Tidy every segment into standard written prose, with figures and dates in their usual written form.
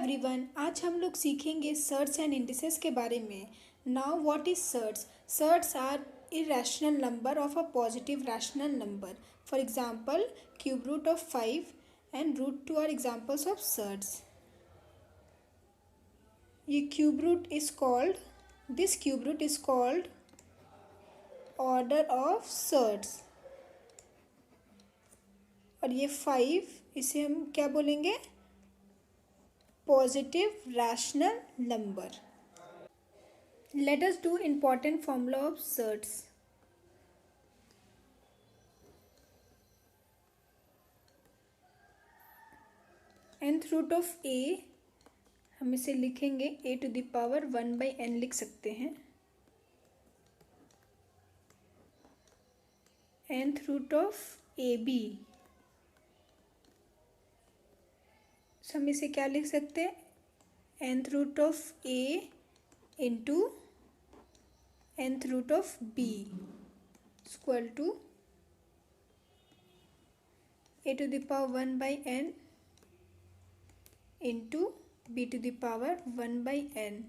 Everyone, आज हम लोग सीखेंगे सर्ट्स एंड इंडिसेस के बारे में। Now what is surds? Surds are irrational number of a positive rational number. For example, cube root of 5 and root 2 are examples of surds. This cube root is called order of surds. और ये 5, इसे हम क्या बोलेंगे? Positive rational number. Let us do important formula of surds. nth root of a, हम इसे लिखेंगे a to the power 1/n लिख सकते हैं। nth root of ab, हम इसे क्या लिख सकते हैं? nth root of a into nth root of b equal to a to the power 1/n into b to the power 1/n।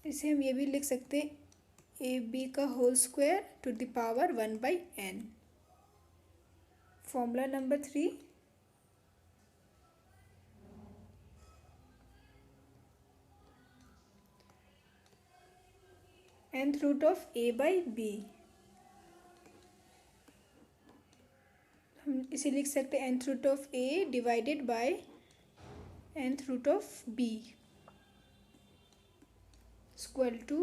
इसे हम ये भी लिख सकते हैं ए बी का whole square to the power 1/n। Formula number 3, nth root of a by b, हम इसे लिख सकते हैं nth root of a divided by nth root of b equal to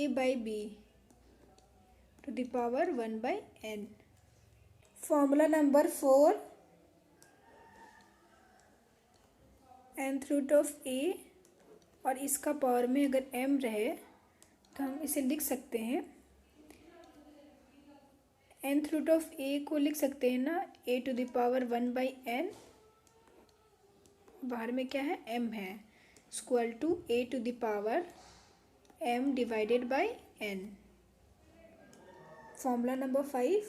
a by b to the power 1/n। Formula number 4, nth root of a और इसका power में अगर m रहे तो हम इसे लिख सकते हैं nth root of a को लिख सकते हैं ना a to the power 1/n, बाहर में क्या है? m है, equal to a to the power m divided by n। Formula number 5,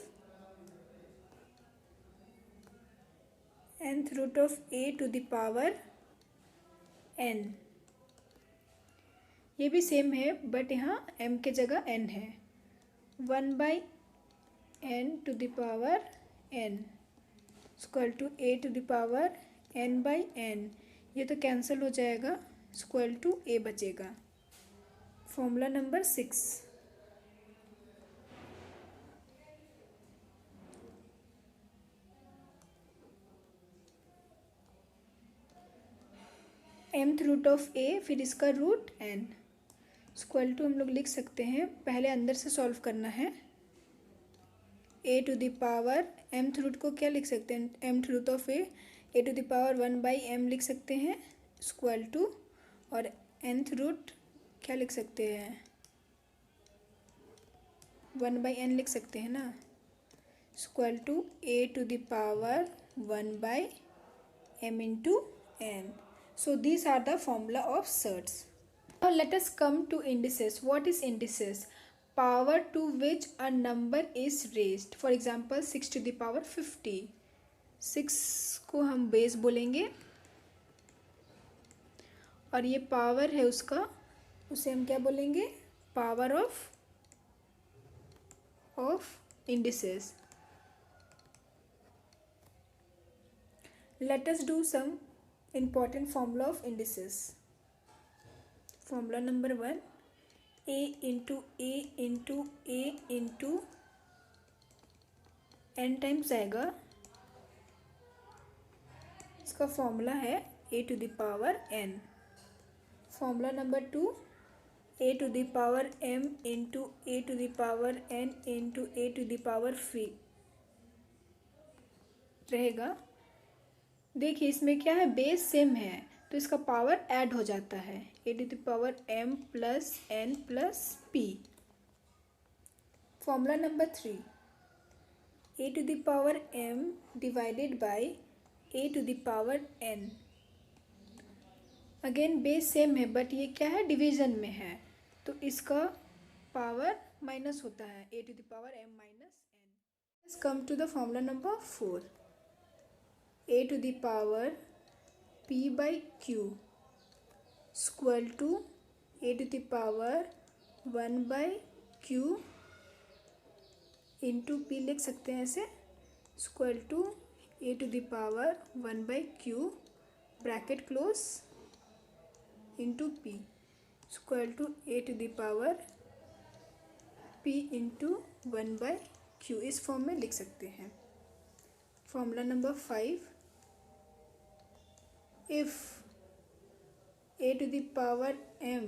nth root of a to the power n, ये भी सेम है बट यहाँ m के जगह n है। 1/n to the power n equal to a to the power n/n, ये तो cancel हो जाएगा, इक्वल टू a बचेगा। Formula number 6, mth root of a फिर इसका रूट n इक्वल टू हम लोग लिख सकते हैं, पहले अंदर से सॉल्व करना है। a to the power mth root को क्या लिख सकते हैं? mth root of a to the power 1/m लिख सकते हैं इक्वल टू, और nth रूट क्या लिख सकते हैं? 1/n लिख सकते हैं ना, equal to a to the power 1/m into n। So these are the formula of surds. Now let us come to indices. What is indices? Power to which a number is raised. For example, 6 to the power 50. 6 को हम base बोलेंगे और ये power है उसका, उसे हम क्या बोलेंगे? Power of indices. Let us do some important formula of indices. Formula number 1, a into a into a into n times आएगा, इसका फॉर्मूला है a to the power n। Formula number 2, a to the power m into a to the power n into a to the power 3 रहेगा। देखिए इसमें क्या है? Base same है तो इसका पावर ऐड हो जाता है, a to the power m plus n plus p। Formula number 3, a to the power m divided bye a to the power n। Again base same है बट ये क्या है? डिवीजन में है तो इसका पावर माइनस होता है, a to the power m minus n। Let's come to the formula number 4, a to the power p by q equal to a to the power 1 by q into p लिख सकते हैं ऐसे, equal to a to the power 1 by q bracket close into p equal to a to the power p into 1 by q, इस form में लिख सकते हैं। Formula number 5, if a to the power m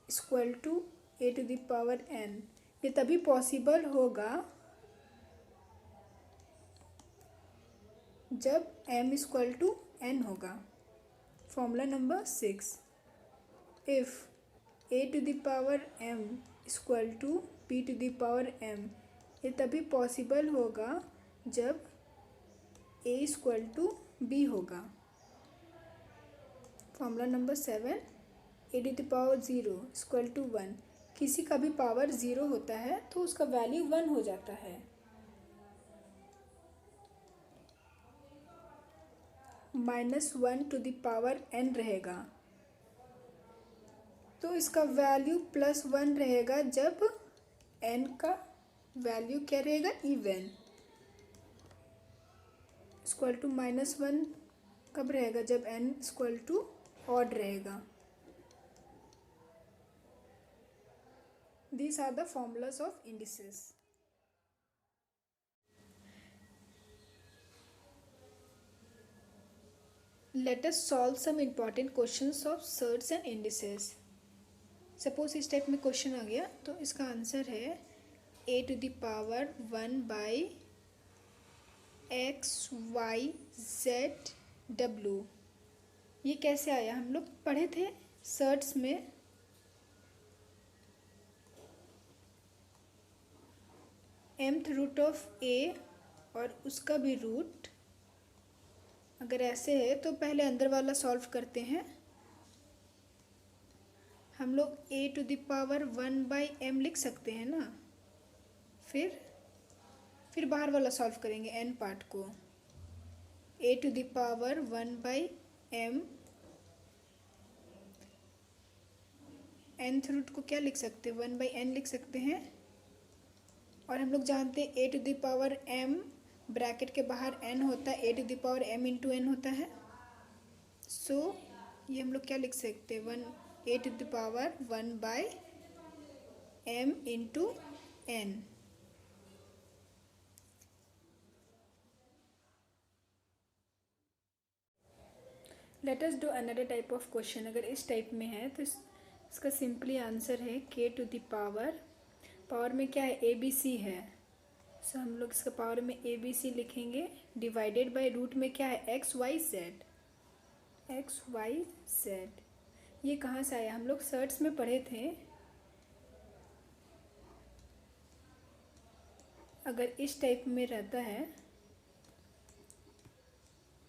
equal to a to the power n, ये तभी possible होगा जब m equal to n होगा। Formula number 6, if a to the power m equal to p to the power m, ये तभी possible होगा जब a equal to b होगा। Formula number 7, a to the power 0 equal to 1, किसी का भी power 0 होता है तो उसका वैल्यू 1 हो जाता है। -1 टू द पावर n रहेगा तो इसका वैल्यू +1 रहेगा जब n का वैल्यू क्या रहेगा, इवन। इक्वल टू -1 कब रहेगा, जब n इक्वल टू ऑड रहेगा। These are the formulas of indices. Let us solve some important questions of surds and indices. Suppose इस टाइप में क्वेश्चन आ गया तो इसका आंसर है a to the power 1 by x y z w। ये कैसे आया, हम लोग पढ़े थे सर्ट्स में mth रूट ऑफ a और उसका भी रूट अगर ऐसे है तो पहले अंदर वाला सॉल्व करते हैं। हम लोग a to the power 1 by m लिख सकते हैं ना, फिर बाहर वाला सॉल्व करेंगे n पार्ट को। a to the power 1 by m, nth root को क्या लिख सकते हैं, 1 बाई n लिख सकते हैं। और हम लोग जानते हैं a to the power m bracket के बाहर n होता है, a to the power m into n होता है। सो ये हम लोग क्या लिख सकते हैं, a to the power 1 by m into n। Let us do another type of question. अगर इस टाइप में है तो इसका सिंपली आंसर है k टू द पावर में क्या है, ए बी सी है। सो हम लोग इसका पावर में ए बी सी लिखेंगे, डिवाइडेड बाय रूट में क्या है, एक्स वाई जेड। ये कहाँ से आया, हम लोग सर्ट्स में पढ़े थे। अगर इस टाइप में रहता है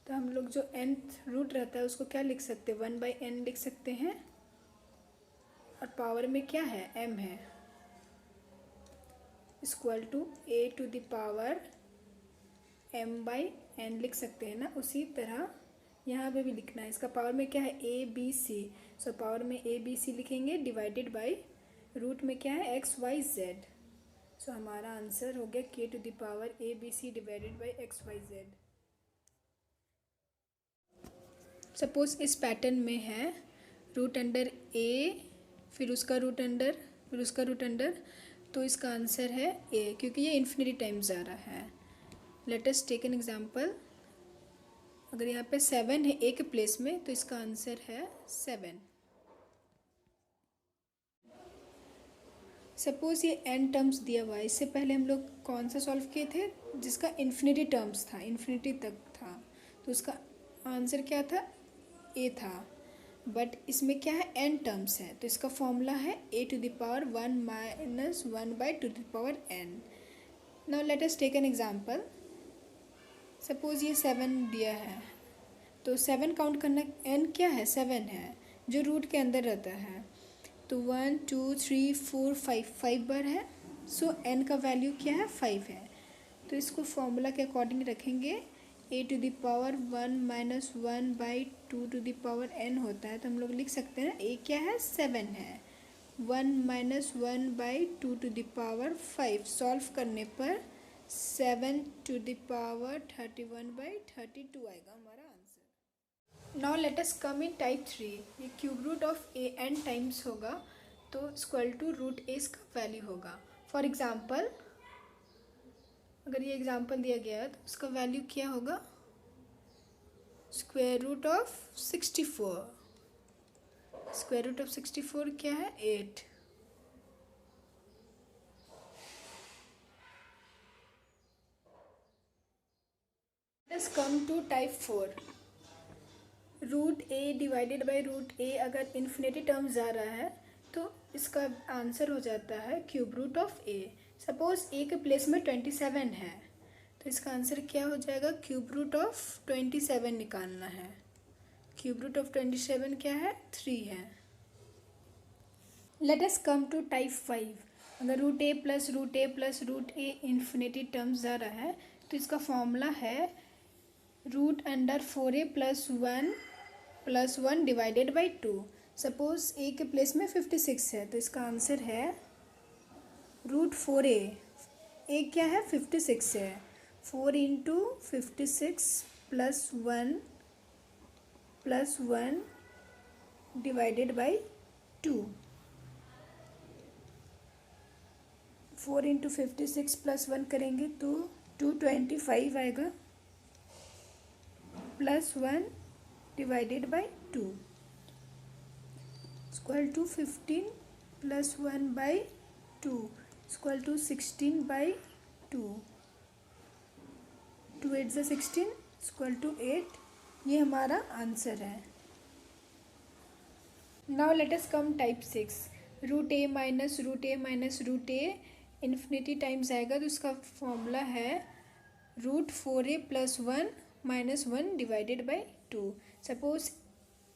तो हम लोग जो nth रूट रहता है उसको क्या लिख सकते हैं, 1 बाई n लिख सकते हैं। और पावर में क्या है, m है, equal to a to the power m by n लिख सकते हैं ना। उसी तरह यहाँ पे भी लिखना है, इसका पावर में क्या है, a b c। So power में a b c लिखेंगे, डिवाइडेड बाई रूट में क्या है, x y z। सो हमारा आंसर हो गया k to the power a b c divided by x y z। Suppose इस पैटर्न में है रूट अंडर a, फिर उसका रूट अंडर, फिर उसका रूट अंडर, तो इसका आंसर है a, क्योंकि ये इन्फिनिटी टाइम्स जा रहा है। Let us take an example. अगर यहाँ पे 7 है a के प्लेस में तो इसका आंसर है 7। सपोज ये n टर्म्स दिया हुआ है, इससे पहले हम लोग कौन सा सॉल्व किए थे, जिसका इन्फिनिटी टर्म्स था, इन्फिनिटी तक था, तो उसका आंसर क्या था, a था। बट इसमें क्या है, n टर्म्स है, तो इसका फॉर्मूला है a to the power 1 minus 1 by to the power n। Now let us take an example. Suppose ये 7 दिया है तो 7 काउंट करना, n क्या है, 7 है जो रूट के अंदर रहता है। तो 1 2 3 4 5 बार है। सो n का वैल्यू क्या है, 5 है। तो इसको फॉर्मूला के अकॉर्डिंग रखेंगे, a to the power 1 minus 1 by 2 to the power n होता है, तो हम लोग लिख सकते हैं ए क्या है, 7 है। 1 minus 1 by 2 to the power 5 solve करने पर 7 टू द पावर 31 बाई 32 आएगा हमारा आंसर। Now let us come in type 3। ये cube root of a n times होगा, तो इक्वल टू रूट ए इसका वैल्यू होगा। फॉर एग्जाम्पल अगर ये एग्जाम्पल दिया गया है तो उसका वैल्यू क्या होगा, square root of 64। Square root of 64 क्या है, 8। Let's come to type 4। Root a divided by root a अगर इन्फिनिटी टर्म्स जा रहा है तो इसका आंसर हो जाता है cube root of a. Suppose a के प्लेस में 27 है, तो इसका आंसर क्या हो जाएगा, क्यूब रूट ऑफ 27 निकालना है। क्यूब रूट ऑफ 27 क्या है, 3 है। Let us come to type 5। अगर root a plus root a plus root a infinity terms जा रहा है तो इसका फॉर्मूला है root under 4a plus one divided by 2। Suppose a के प्लेस में 56 है, तो इसका आंसर है रूट 4a। ए क्या है, 56 है। 4 into 56 plus one divided by 2। 4 into 56 plus 1 करेंगे तो 225 आएगा, plus 1 divided by 2 equal to 15 plus 1 by 2 equal to 16 by 2। 2 8 ज़ा 16 इक्वल टू 8। ये हमारा आंसर है। Now let us come type 6। Root a minus root a infinity times आएगा, तो उसका फॉर्मूला है root 4a plus 1 minus 1 divided by 2। Suppose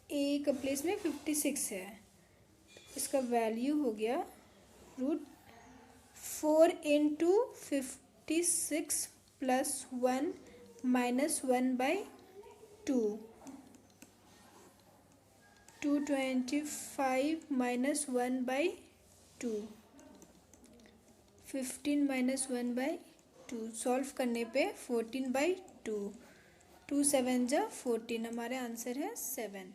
a का place में 56 है, इसका वैल्यू हो गया root 4 into 56 plus 1 minus 1 by 2। 225 minus 1 by 2, 15 minus 1 by 2 solve करने पे 14 बाई 2। 2 7 जा 14, हमारे आंसर है 7।